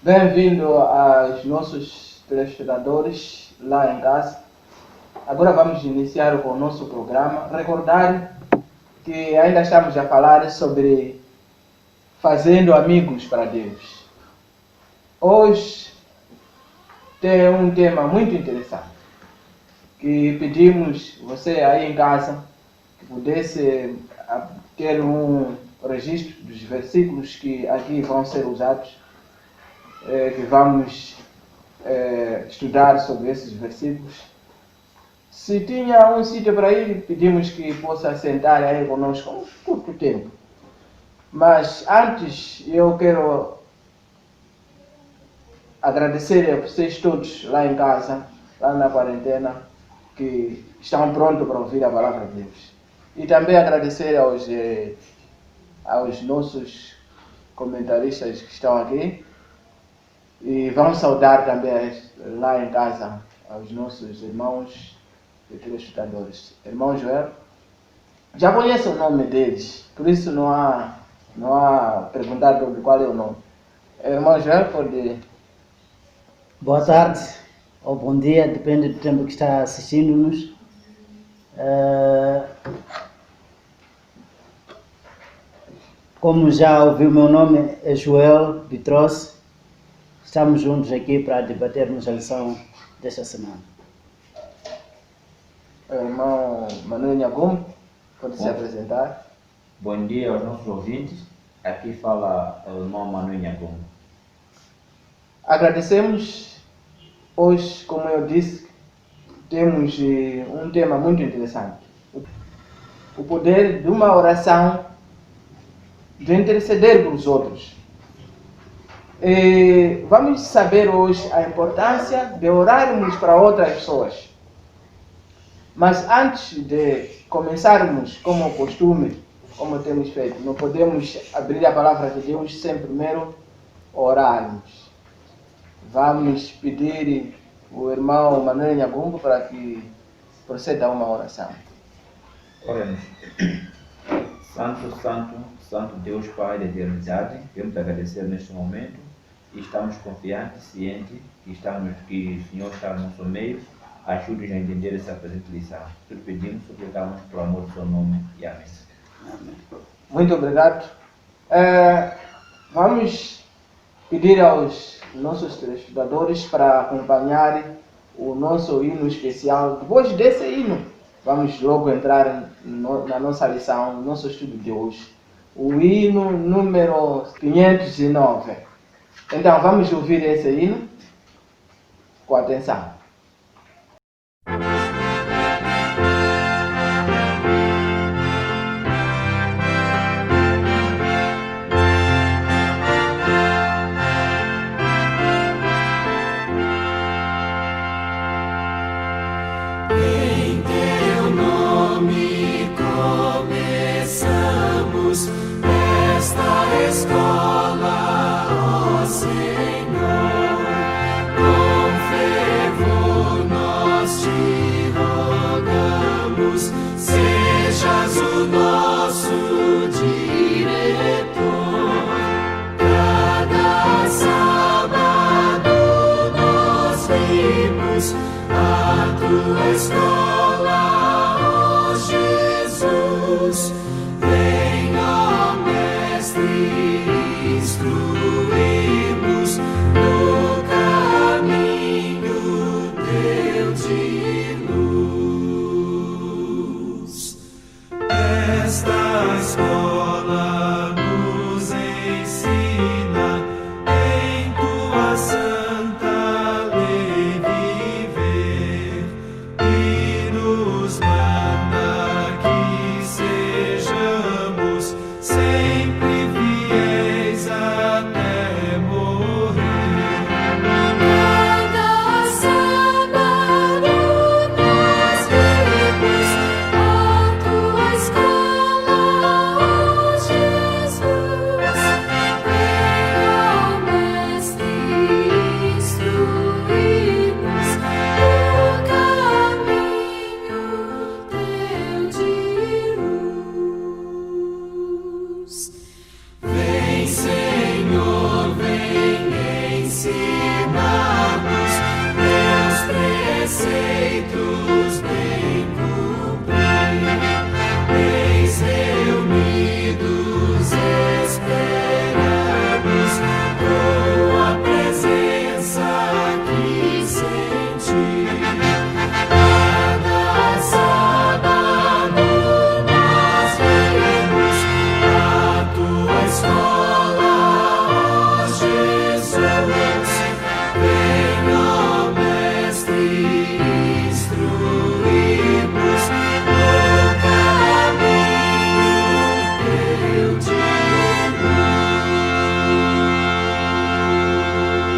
Bem-vindo aos nossos telespectadores lá em casa. Agora vamos iniciar com o nosso programa. Recordar que ainda estamos a falar sobre fazendo amigos para Deus. Hoje tem um tema muito interessante que pedimos você aí em casa que pudesse ter um registro dos versículos que aqui vão ser usados, que vamos estudar sobre esses versículos. Se tinha um sítio para ir, pedimos que possa sentar aí conosco um curto tempo. Mas antes eu quero agradecer a vocês todos lá em casa, lá na quarentena, que estão prontos para ouvir a palavra de Deus. E também agradecer aos nossos comentaristas que estão aqui. E vamos saudar também lá em casa aos nossos irmãos e telespectadores. Irmão Joel, já conheço o nome deles, por isso não há perguntar sobre qual é o nome. Irmão Joel, pode... Boa tarde ou bom dia, depende do tempo que está assistindo-nos. Como já ouviu, meu nome é Joel Bitros. Estamos juntos aqui para debatermos a lição desta semana. Irmão Manuel Nhagum, pode se apresentar. Bom dia aos nossos ouvintes. Aqui fala o irmão Manuel Nhagum. Agradecemos. Hoje, como eu disse, temos um tema muito interessante. O poder de uma oração de interceder pelos outros. E vamos saber hoje a importância de orarmos para outras pessoas. Mas antes de começarmos, como costume, como temos feito, não podemos abrir a palavra de Deus sem primeiro orarmos. Vamos pedir o irmão Manuel Nhagumbo para que proceda a uma oração. Oremos. Santo, Santo, Santo Deus Pai da eternidade, queremos agradecer neste momento e estamos confiantes, cientes que o Senhor está no nosso meio. Ajude-nos a entender essa presente lição. Tudo pedimos, suplicamos pelo amor do seu nome e amém. Amém. Muito obrigado. Vamos pedir aos nossos telespectadores para acompanharem o nosso hino especial. Depois desse hino, vamos logo entrar na nossa lição, no nosso estudo de hoje. O hino número 509. Então, vamos ouvir esse hino com atenção. Nos manda que seja ensina-nos teus preceitos bem cumprir. Eis reunidos esperamos tua presença aqui sentir. Cada sábado nós vemos a tua escola, ó Jesus. Venha, Mestre, instruir-nos no caminho teu de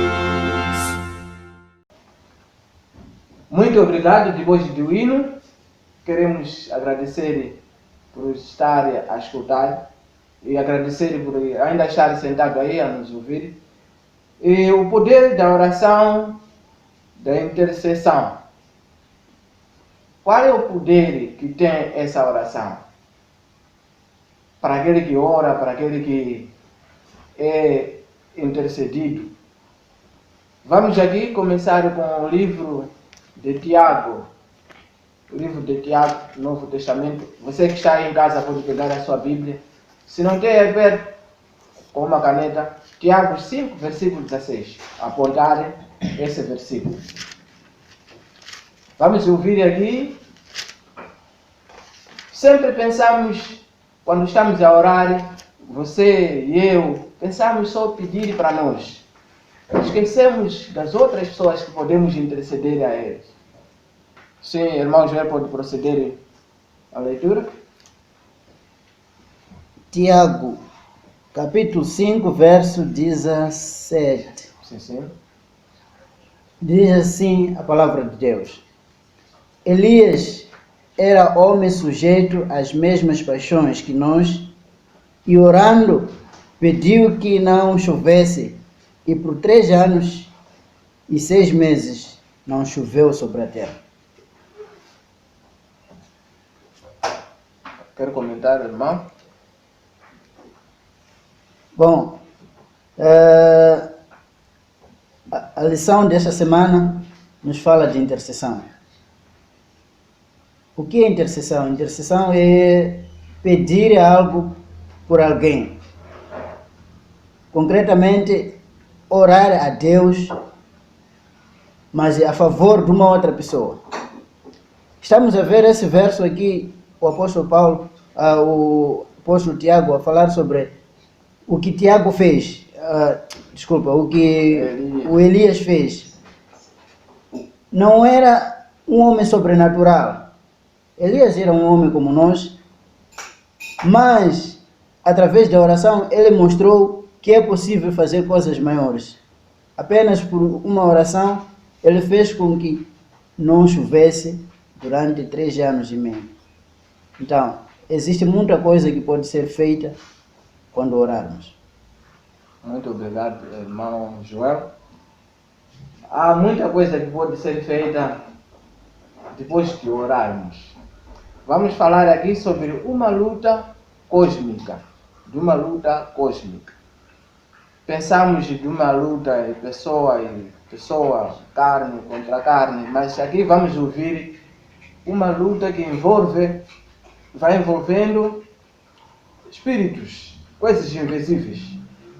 luz. Muito obrigado, depois do hino. Queremos agradecer por estar a escutar e agradecer por ainda estar sentado aí a nos ouvir. E o poder da oração, da intercessão. Qual é o poder que tem essa oração? Para aquele que ora, para aquele que é intercedido. Vamos aqui começar com o livro de Tiago. O livro de Tiago, Novo Testamento. Você que está aí em casa pode pegar a sua Bíblia. Se não quer ver com uma caneta, Tiago 5, versículo 16. Apontarem esse versículo. Vamos ouvir aqui. Sempre pensamos, quando estamos a orar, você e eu, pensamos só pedir para nós. Esquecemos das outras pessoas que podemos interceder a eles. Sim, irmão Joel, pode proceder à leitura? Tiago, capítulo 5, verso 17. Sim. Diz assim a palavra de Deus. Elias era homem sujeito às mesmas paixões que nós, e orando pediu que não chovesse, e por 3 anos e 6 meses não choveu sobre a terra. Quer comentar, irmão? Bom, a lição desta semana nos fala de intercessão. O que é intercessão? Intercessão é pedir algo por alguém. Concretamente, orar a Deus, mas a favor de uma outra pessoa. Estamos a ver esse verso aqui, o apóstolo Paulo, o apóstolo Tiago, a falar sobre o que Tiago fez. O que o Elias fez. Não era um homem sobrenatural. Elias era um homem como nós, mas através da oração ele mostrou que é possível fazer coisas maiores. Apenas por uma oração ele fez com que não chovesse durante 3 anos e meio. Então, existe muita coisa que pode ser feita quando orarmos. Muito obrigado, irmão Joel. Há muita coisa que pode ser feita depois de orarmos. Vamos falar aqui sobre uma luta cósmica. De uma luta cósmica. Pensamos de uma luta de pessoa, carne contra carne, mas aqui vamos ouvir uma luta que vai envolvendo espíritos, coisas invisíveis.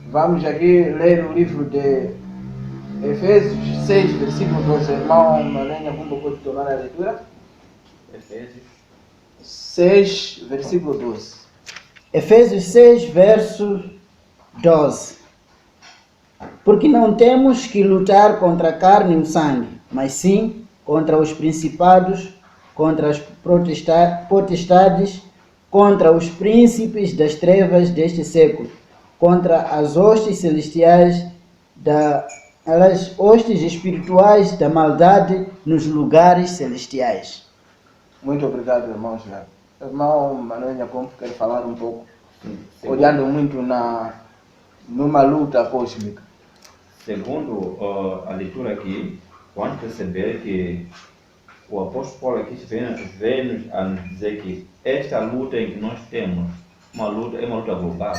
Vamos aqui ler o livro de Efésios 6, versículo 12. Irmão Malenha, como pode tomar a leitura? Efésios 6, versículo 12. Efésios 6, verso 12. Porque não temos que lutar contra a carne e o sangue, mas sim contra os principados, contra as potestades, contra os príncipes das trevas deste século, contra as hostes celestiais, as hostes espirituais da maldade nos lugares celestiais. Muito obrigado, irmão Joel. Irmão Manuel Nhacombo quer falar um pouco, Segundo- olhando muito numa luta cósmica. Segundo a leitura aqui, pode perceber que o apóstolo Paulo aqui vem a nos dizer que esta luta em que nós temos, é uma luta global.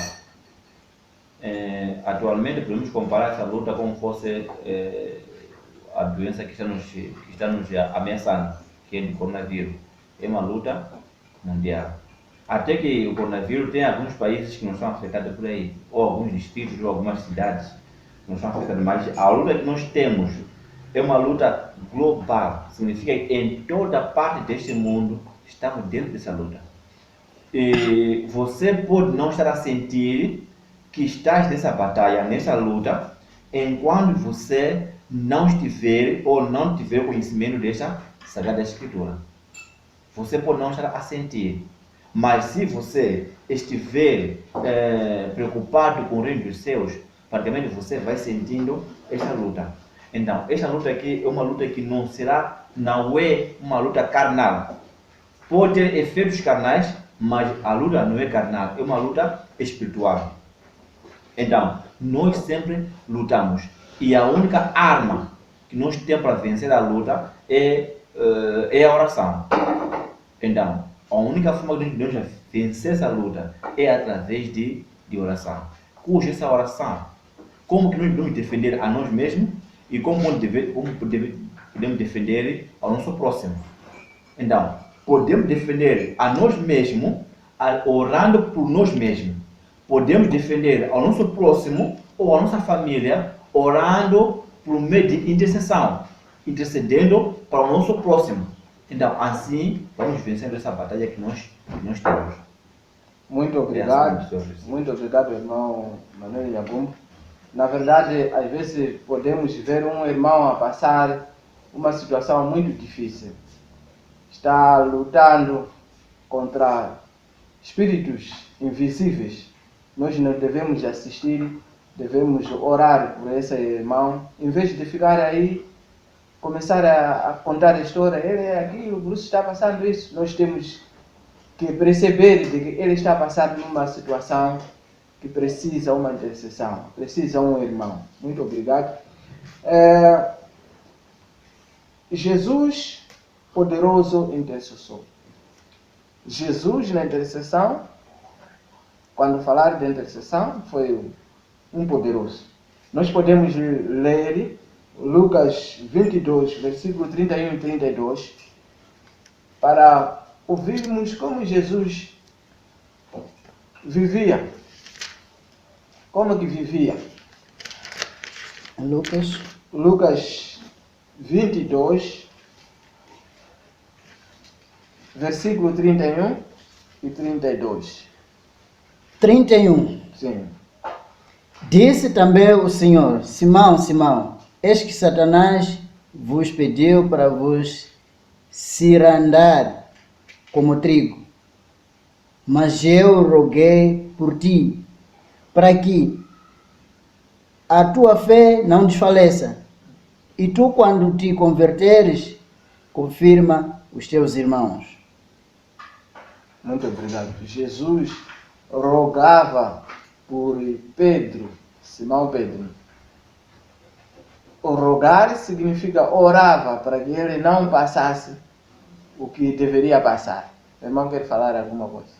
Atualmente podemos comparar essa luta como fosse a doença que está nos ameaçando, que é o coronavírus. É uma luta mundial. Até que o coronavírus tem alguns países que não são afetados por aí, ou alguns distritos, ou algumas cidades que não são afetadas, mas a luta que nós temos é uma luta global. Significa que em toda parte deste mundo estamos dentro dessa luta. E você pode não estar a sentir que estás nessa batalha, nessa luta, enquanto você não estiver ou não tiver conhecimento dessa Sagrada Escritura. Você pode não estar a sentir, mas se você estiver preocupado com o reino dos céus, praticamente você vai sentindo essa luta. Então, essa luta aqui é uma luta que não é uma luta carnal. Pode ter efeitos carnais, mas a luta não é carnal, é uma luta espiritual. Então, nós sempre lutamos. E a única arma que nós temos para vencer a luta é a oração. Então, a única forma de nós vencer essa luta é através de oração. Cuja essa oração, como que nós podemos defender a nós mesmos e como podemos defender ao nosso próximo. Então, podemos defender a nós mesmos orando por nós mesmos. Podemos defender ao nosso próximo ou a nossa família orando por meio de intercessão, intercedendo para o nosso próximo. Então, assim, vamos vencendo essa batalha que nós temos. Muito obrigado. Muito obrigado, irmão Manuel Nhagumbo. Na verdade, às vezes podemos ver um irmão a passar uma situação muito difícil. Está lutando contra espíritos invisíveis. Nós não devemos assistir, devemos orar por esse irmão, em vez de ficar aí, começar a contar a história. Ele é aquilo, o Bruce está passando isso. Nós temos que perceber de que ele está passando numa situação que precisa uma intercessão, precisa um irmão. Muito obrigado. Jesus, poderoso intercessor. Jesus na intercessão, quando falar de intercessão, foi um poderoso. Nós podemos ler Lucas 22, versículo 31 e 32, para ouvirmos como Jesus vivia. Como que vivia? Lucas 22, versículo 31 e 32. 31. Sim. Disse também o Senhor: Simão, Simão, eis que Satanás vos pediu para vos cirandar como trigo. Mas eu roguei por ti, para que a tua fé não desfaleça. E tu, quando te converteres, confirma os teus irmãos. Muito obrigado. Jesus rogava por Pedro, Simão Pedro. O rogar significa orava para que ele não passasse o que deveria passar. O irmão quer falar alguma coisa?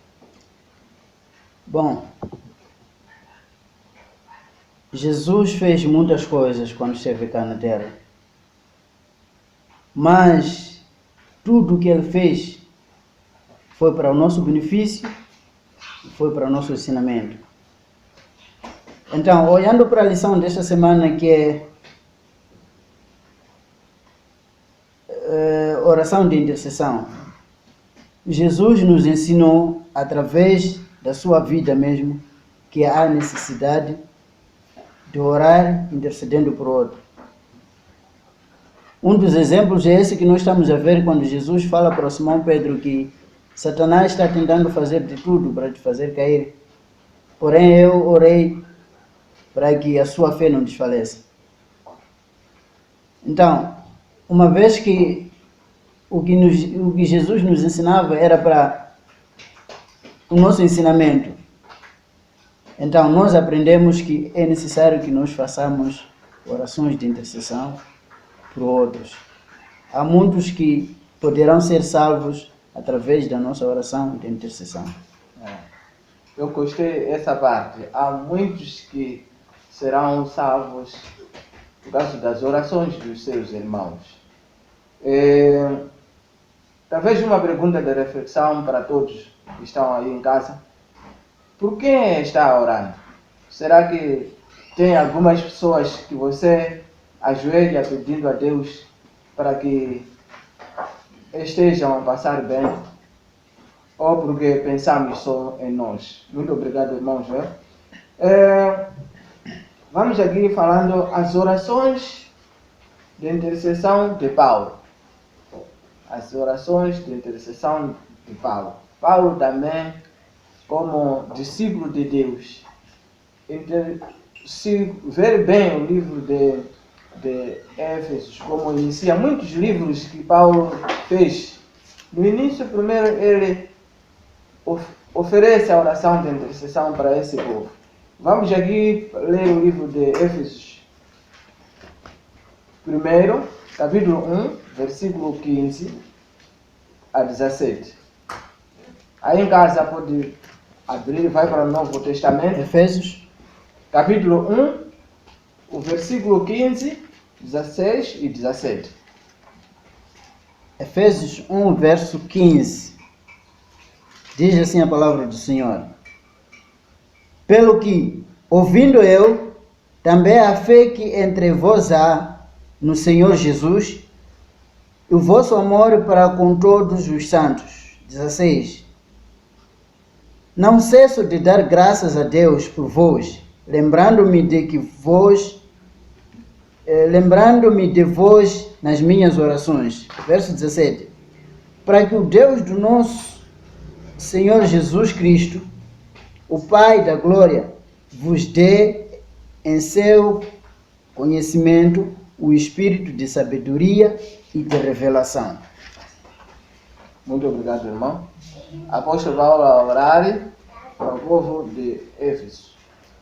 Bom, Jesus fez muitas coisas quando esteve cá na terra. Mas tudo o que ele fez foi para o nosso benefício, foi para o nosso ensinamento. Então, olhando para a lição desta semana, que é oração de intercessão, Jesus nos ensinou, através da sua vida mesmo, que há necessidade de orar intercedendo por outro. Um dos exemplos é esse que nós estamos a ver quando Jesus fala para o Simão Pedro que Satanás está tentando fazer de tudo para te fazer cair. Porém, eu orei para que a sua fé não desfaleça. Então, uma vez que o que Jesus nos ensinava era para o nosso ensinamento, então nós aprendemos que é necessário que nós façamos orações de intercessão por outros. Há muitos que poderão ser salvos através da nossa oração de intercessão. Eu gostei dessa parte. Há muitos que serão salvos por causa das orações dos seus irmãos. Talvez uma pergunta de reflexão para todos que estão aí em casa. Por quem está orando? Será que tem algumas pessoas que você ajoelha pedindo a Deus para que estejam a passar bem? Ou porque pensamos só em nós? Muito obrigado, irmãos. Vamos aqui falando as orações de intercessão de Paulo. As orações de intercessão de Paulo. Paulo também, como discípulo de Deus, se ver bem o livro de Éfesos, como inicia muitos livros que Paulo fez. No início, primeiro, ele oferece a oração de intercessão para esse povo. Vamos aqui ler o livro de Éfesos. Primeiro, capítulo 1, versículo 15 a 17. Aí em casa pode abrir, vai para o Novo Testamento. Efésios, Capítulo 1, o versículo 15, 16 e 17. Efésios 1, verso 15. Diz assim a palavra do Senhor: pelo que, ouvindo eu, também a fé que entre vós há no Senhor Jesus, e o vosso amor para com todos os santos. 16. Não cesso de dar graças a Deus por vós, lembrando-me de vós nas minhas orações. Verso 17. Para que o Deus do nosso Senhor Jesus Cristo, o Pai da glória, vos dê em seu conhecimento o espírito de sabedoria e de revelação. Muito obrigado, irmão. Apóstolo Paulo a orar para o povo de Éfeso.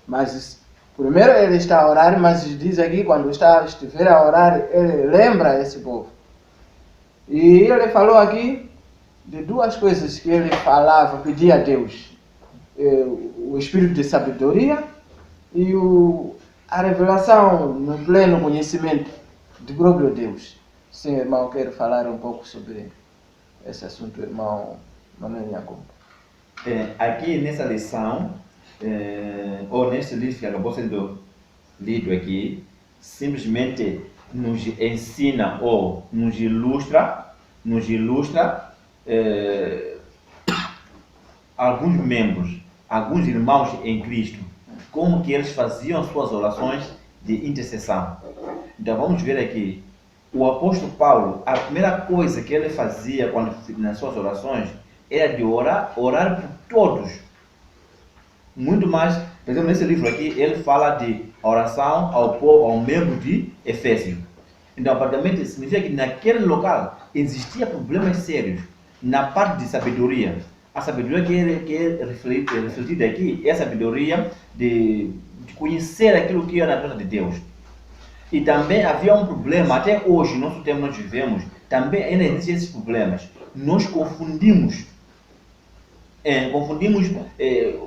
Mas primeiro ele está a orar, mas diz aqui, quando estiver a orar, ele lembra esse povo. E ele falou aqui de duas coisas que ele falava, pedia a Deus. O espírito de sabedoria e a revelação no pleno conhecimento do próprio Deus. Sim, irmão, quero falar um pouco sobre esse assunto, irmão Manuel Jacob. Aqui nessa lição, ou nesse livro que acabou sendo lido aqui, simplesmente nos ensina ou nos ilustra alguns membros, alguns irmãos em Cristo, como que eles faziam suas orações de intercessão. Então vamos ver aqui, o apóstolo Paulo, a primeira coisa que ele fazia nas suas orações era de orar por todos. Muito mais, por exemplo, nesse livro aqui, ele fala de oração ao membro de Efésio. Então, praticamente, significa que naquele local existia problemas sérios na parte de sabedoria. A sabedoria que é refletida aqui é a sabedoria de conhecer aquilo que é a natureza de Deus. E também havia um problema, até hoje, no nosso tempo nós vivemos, também ainda existem esses problemas. Nós confundimos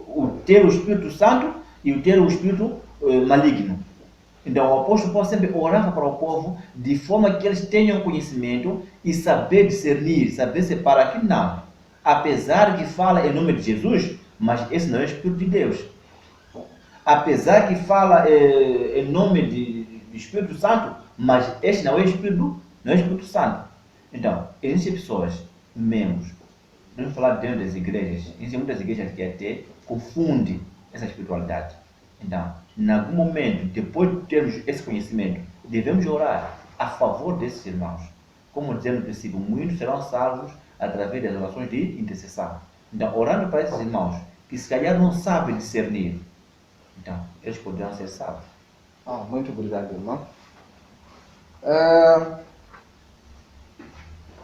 o ter o Espírito Santo e o ter o Espírito maligno. Então o apóstolo Paulo sempre orava para o povo de forma que eles tenham conhecimento e saber discernir, saber separar que não. Apesar que fala em nome de Jesus, mas esse não é o Espírito de Deus. Apesar que fala em nome do Espírito Santo, mas este não é o Espírito Santo. Então, existem pessoas, membros, vamos falar dentro das igrejas, existem muitas igrejas que até confundem essa espiritualidade. Então, em algum momento, depois de termos esse conhecimento, devemos orar a favor desses irmãos. Como dizemos no princípio, muitos serão salvos através das orações de intercessão. Então, orando para esses irmãos, que se calhar não sabem discernir, então, eles poderão ser salvos. Muito obrigado, irmão.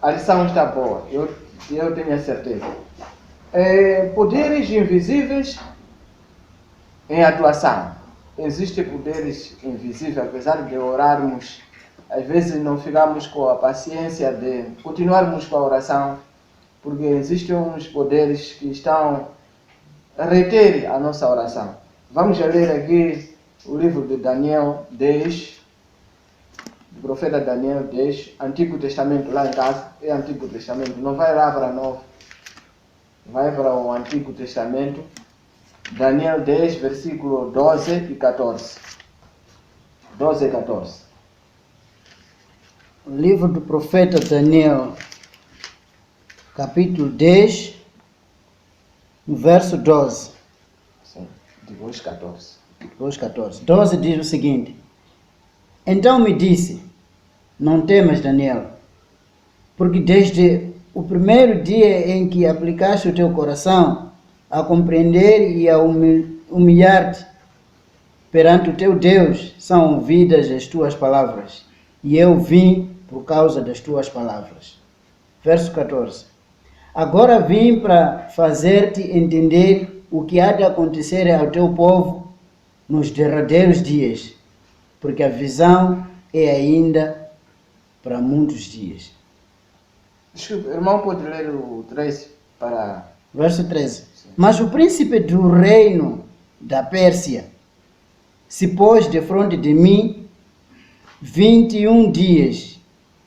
A lição está boa, eu tenho a certeza. Poderes invisíveis em atuação. Existem poderes invisíveis, apesar de orarmos, às vezes não ficamos com a paciência de continuarmos com a oração, porque existem uns poderes que estão reitere a nossa oração. Vamos ler aqui o livro de Daniel 10, do profeta Daniel 10, Antigo Testamento, lá em casa, é Antigo Testamento, não vai lá para Novo, vai para o Antigo Testamento, Daniel 10, versículo 12 e 14. 12 e 14. O livro do profeta Daniel, capítulo 10, no verso 12. Sim, depois 14. Depois 14. 12 diz o seguinte: Então me disse, não temas, Daniel, porque desde o primeiro dia em que aplicaste o teu coração a compreender e a humilhar-te perante o teu Deus, são ouvidas as tuas palavras, e eu vim por causa das tuas palavras. Verso 14. Agora vim para fazer-te entender o que há de acontecer ao teu povo nos derradeiros dias, porque a visão é ainda para muitos dias. Desculpe, irmão, pode ler o 13 para... Verso 13. Mas o príncipe do reino da Pérsia se pôs defronte de mim 21 dias,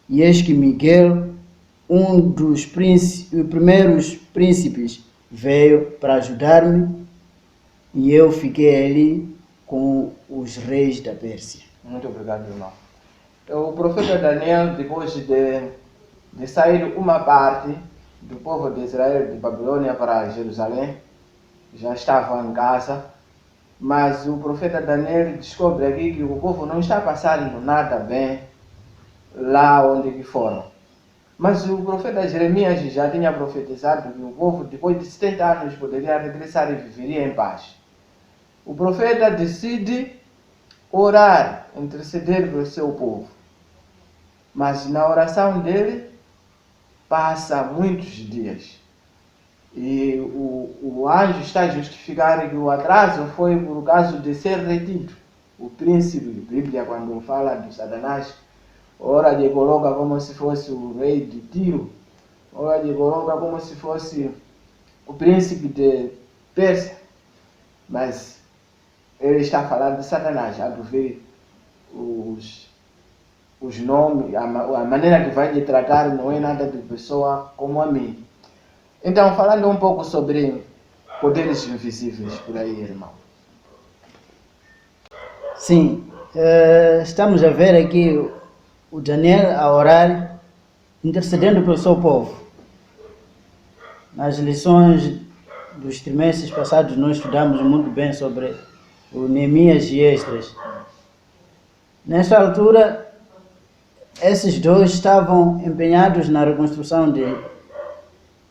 e eis que Miguel, um dos primeiros príncipes, veio para ajudar-me, e eu fiquei ali com os reis da Pérsia. Muito obrigado, irmão. O profeta Daniel, depois de sair uma parte do povo de Israel de Babilônia para Jerusalém, já estava em casa, mas o profeta Daniel descobre aqui que o povo não está passando nada bem lá onde que foram. Mas o profeta Jeremias já tinha profetizado que o povo, depois de 70 anos, poderia regressar e viveria em paz. O profeta decide orar, interceder pelo seu povo. Mas na oração dele, passa muitos dias. E o anjo está a justificar que o atraso foi por causa de ser retido. O príncipe, a Bíblia, quando fala de Satanás, ora ele coloca como se fosse o rei de Tiro, ora ele coloca como se fosse o príncipe de Pérsia. Mas ele está falando de Satanás, a ver os nomes, a maneira que vai lhe tratar não é nada de pessoa como a mim. Então, falando um pouco sobre poderes invisíveis por aí, irmão. Sim, estamos a ver aqui o Daniel a orar, intercedendo pelo seu povo. Nas lições dos trimestres passados, nós estudamos muito bem sobre o Neemias e Esdras. Nesta altura, esses dois estavam empenhados na reconstrução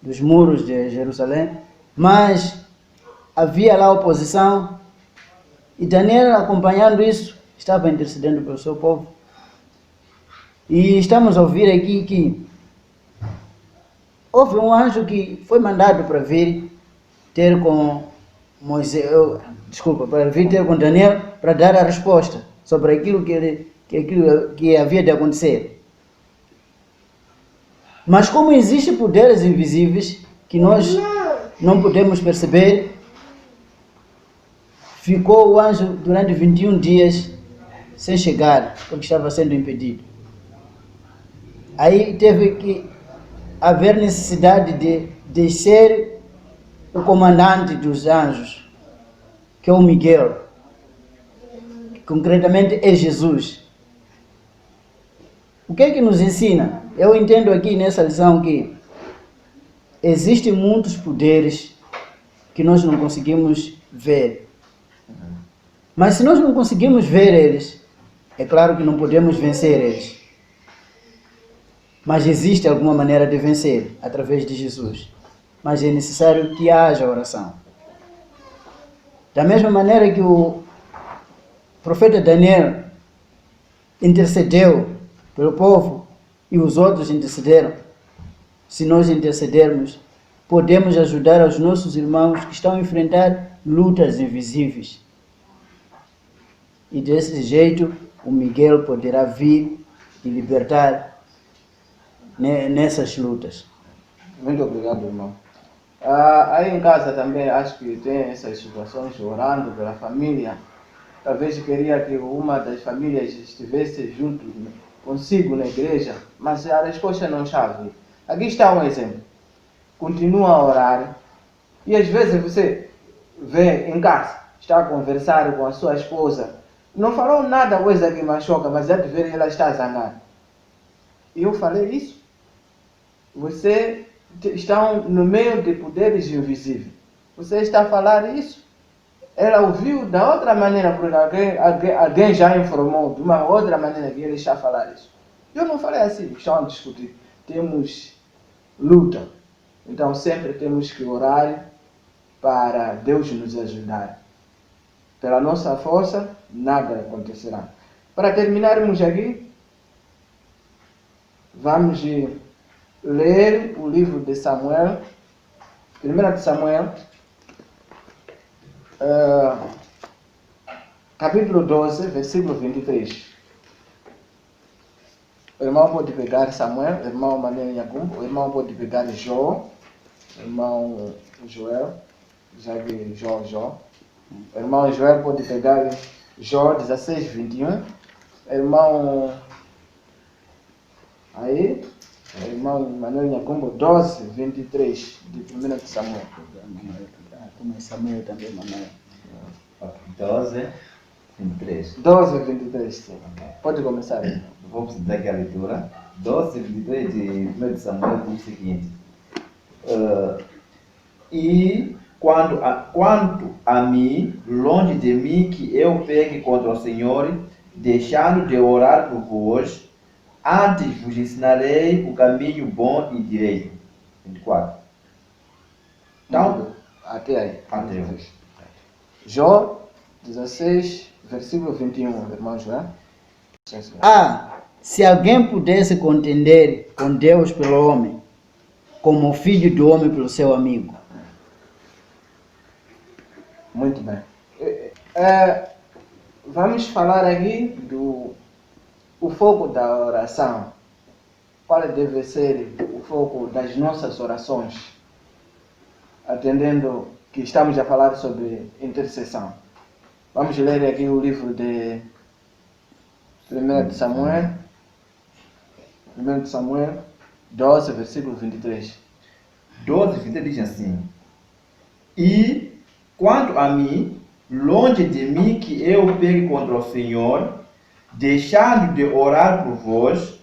dos muros de Jerusalém, mas havia lá oposição, e Daniel, acompanhando isso, estava intercedendo pelo seu povo. E estamos a ouvir aqui que houve um anjo que foi mandado para vir ter com ter com Daniel para dar a resposta sobre aquilo que havia de acontecer. Mas como existem poderes invisíveis que nós não podemos perceber, ficou o anjo durante 21 dias sem chegar, porque estava sendo impedido. Aí teve que haver necessidade de descer o comandante dos anjos, que é o Miguel, que concretamente é Jesus. O que é que nos ensina? Eu entendo aqui nessa lição que existem muitos poderes que nós não conseguimos ver. Mas se nós não conseguimos ver eles, é claro que não podemos vencer eles. Mas existe alguma maneira de vencer através de Jesus. Mas é necessário que haja oração. Da mesma maneira que o profeta Daniel intercedeu pelo povo e os outros intercederam, se nós intercedermos, podemos ajudar os nossos irmãos que estão a enfrentar lutas invisíveis. E desse jeito, o Miguel poderá vir e libertar nessas lutas. Muito obrigado, irmão. Aí em casa também acho que tem essas situações, orando pela família. Talvez queria que uma das famílias estivesse junto consigo na igreja, mas a resposta não está a vir. Aqui está um exemplo. Continua a orar e às vezes você vê em casa, está a conversar com a sua esposa, não falou nada coisa que machuca, mas já de ver ela está zangada. E eu falei isso. Você está no meio de poderes invisíveis. Você está a falar isso. Ela ouviu da outra maneira, porque alguém já informou de uma outra maneira que ele está a falar isso. Eu não falei assim, estão a discutir. Temos luta. Então sempre temos que orar para Deus nos ajudar. Pela nossa força, nada acontecerá. Para terminarmos aqui, vamos ler o livro de Samuel, 1 de Samuel, capítulo 12, versículo 23. O irmão pode pegar Samuel, o irmão Manuel Yagum, o irmão pode pegar Jó, o irmão Joel, já vi Jó. O irmão Joel pode pegar Jó 16, 21. O irmão o irmão Manuel Yagum 12, 23 de 1 de Samuel. Como é Samuel também, Manuel. 12, 23. 12, 23, sim. Pode começar aí. Vou precisar aqui a leitura. 12, 23 de 1 de Samuel diz o seguinte. E quanto a mim, longe de mim que eu peque contra o Senhor, deixando de orar por vós, antes vos ensinarei o caminho bom e direito. 24. Então, Até aí. até hoje. Jó 16, versículo 21, irmão Joel. Se alguém pudesse contender com Deus pelo homem, como o filho do homem pelo seu amigo. Muito bem. Vamos falar aqui do foco da oração. Qual deve ser o foco das nossas orações? Atendendo que estamos a falar sobre intercessão. Vamos ler aqui o livro de 1 de Samuel. 1 de Samuel 12, versículo 23. 12, 23 diz assim. E quanto a mim, longe de mim que eu pegue contra o Senhor, deixando de orar por vós,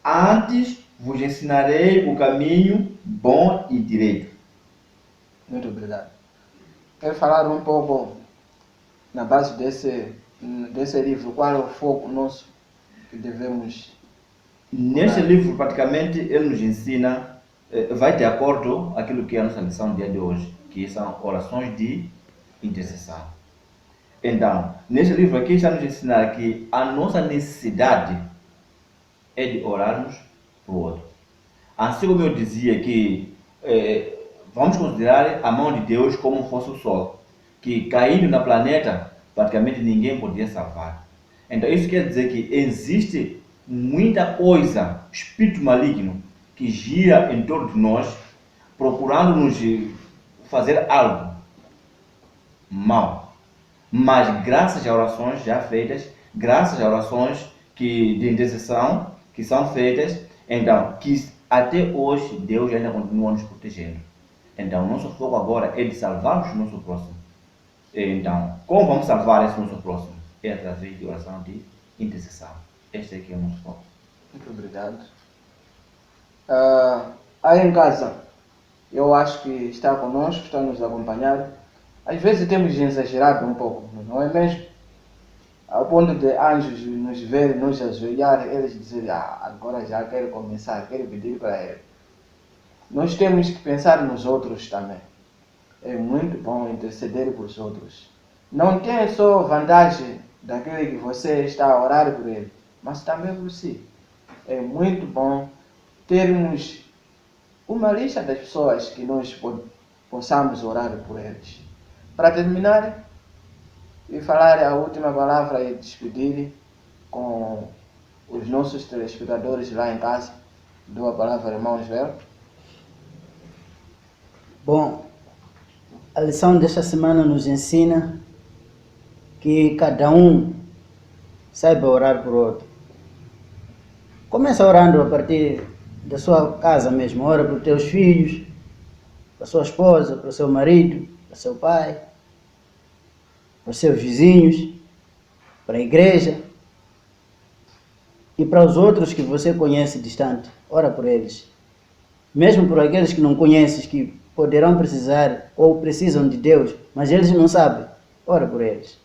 antes vos ensinarei o caminho bom e direito. Muito obrigado. Quero falar um pouco na base desse livro, qual é o foco nosso que devemos... Neste livro, praticamente, ele nos ensina, vai de acordo com aquilo que é a nossa lição do dia de hoje, que são orações de intercessão. Então, neste livro aqui está nos ensinar que a nossa necessidade é de orarmos para o outro. Assim como eu dizia que vamos considerar a mão de Deus como fosse o sol, que caindo na planeta, praticamente ninguém podia salvar. Então isso quer dizer que existe muita coisa, espírito maligno, que gira em torno de nós, procurando nos fazer algo mal. Mas graças a orações já feitas, graças a orações de intercessão que são feitas, então, que até hoje Deus ainda continua nos protegendo. Então, nosso foco agora é de salvarmos o nosso próximo. Então, como vamos salvar esse nosso próximo? É através de oração de intercessão. Este aqui é o nosso foco. Muito obrigado. Aí em casa, eu acho que está conosco, está nos acompanhando. Às vezes temos exagerado um pouco, não é mesmo? Ao ponto de anjos nos verem, nos ajoelhar, eles dizerem, agora já quero começar, quero pedir para ele. Nós temos que pensar nos outros também. É muito bom interceder por os outros. Não tem só vantagem daquele que você está a orar por ele, mas também por si. É muito bom termos uma lista das pessoas que nós possamos orar por eles. Para terminar, e falar a última palavra e despedir com os nossos telespectadores lá em casa, dou a palavra ao irmão Joel. Bom, a lição desta semana nos ensina que cada um saiba orar por outro. Começa orando a partir da sua casa mesmo. Ora para os teus filhos, para a sua esposa, para o seu marido, para o seu pai, para os seus vizinhos, para a igreja e para os outros que você conhece distante. Ora por eles. Mesmo por aqueles que não conheces, que poderão precisar ou precisam de Deus, mas eles não sabem. Ora por eles.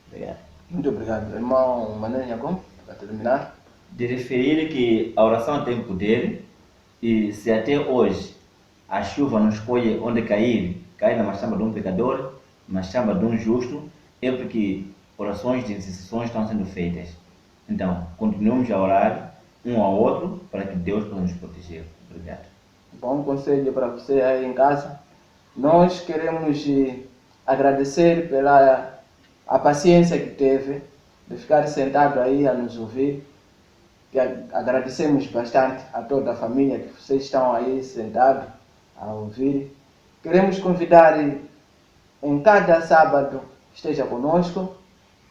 Obrigado. Muito obrigado, irmão Manuel Nhagom, para terminar. De referir que a oração tem poder e se até hoje a chuva não escolhe onde cair, cai na machamba de um pecador, na machamba de um justo, é porque orações de intercessões estão sendo feitas. Então, continuemos a orar um ao outro para que Deus possa nos proteger. Obrigado. Bom conselho para você aí em casa. Nós queremos agradecer pela a paciência que teve de ficar sentado aí a nos ouvir. Que agradecemos bastante a toda a família que vocês estão aí sentados a ouvir. Queremos convidar em cada sábado esteja conosco,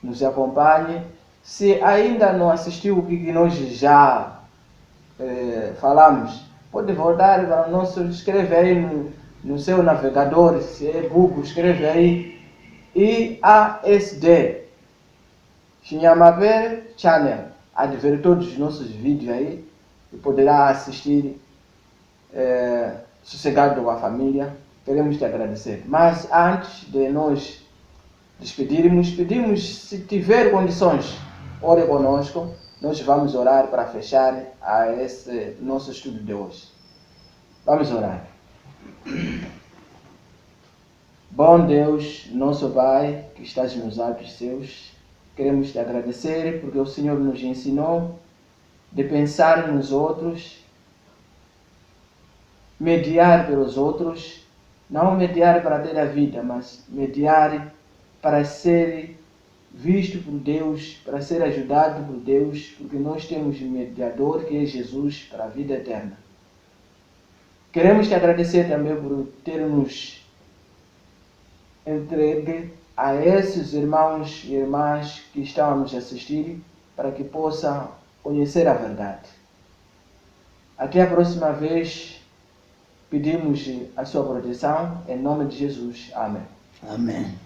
nos acompanhe. Se ainda não assistiu o que nós já falamos, pode voltar para o nosso, escreve aí no seu navegador, se é Google, escreve aí IASD Chinyamabe Channel. Há de ver todos os nossos vídeos aí e poderá assistir sossegado com a família. Queremos te agradecer. Mas antes de nós despedirmos, pedimos, se tiver condições, ore conosco. Nós vamos orar para fechar a esse nosso estudo de hoje. Vamos orar. Bom Deus, nosso Pai, que estás nos altos céus, queremos te agradecer porque o Senhor nos ensinou de pensar nos outros, mediar pelos outros, não mediar para ter a vida, mas mediar para ser visto por Deus, para ser ajudado por Deus, porque nós temos um mediador que é Jesus para a vida eterna. Queremos te agradecer também por ter nos entregue a esses irmãos e irmãs que estão a nos assistir para que possam conhecer a verdade. Até a próxima vez, pedimos a sua proteção em nome de Jesus. Amém. Amém.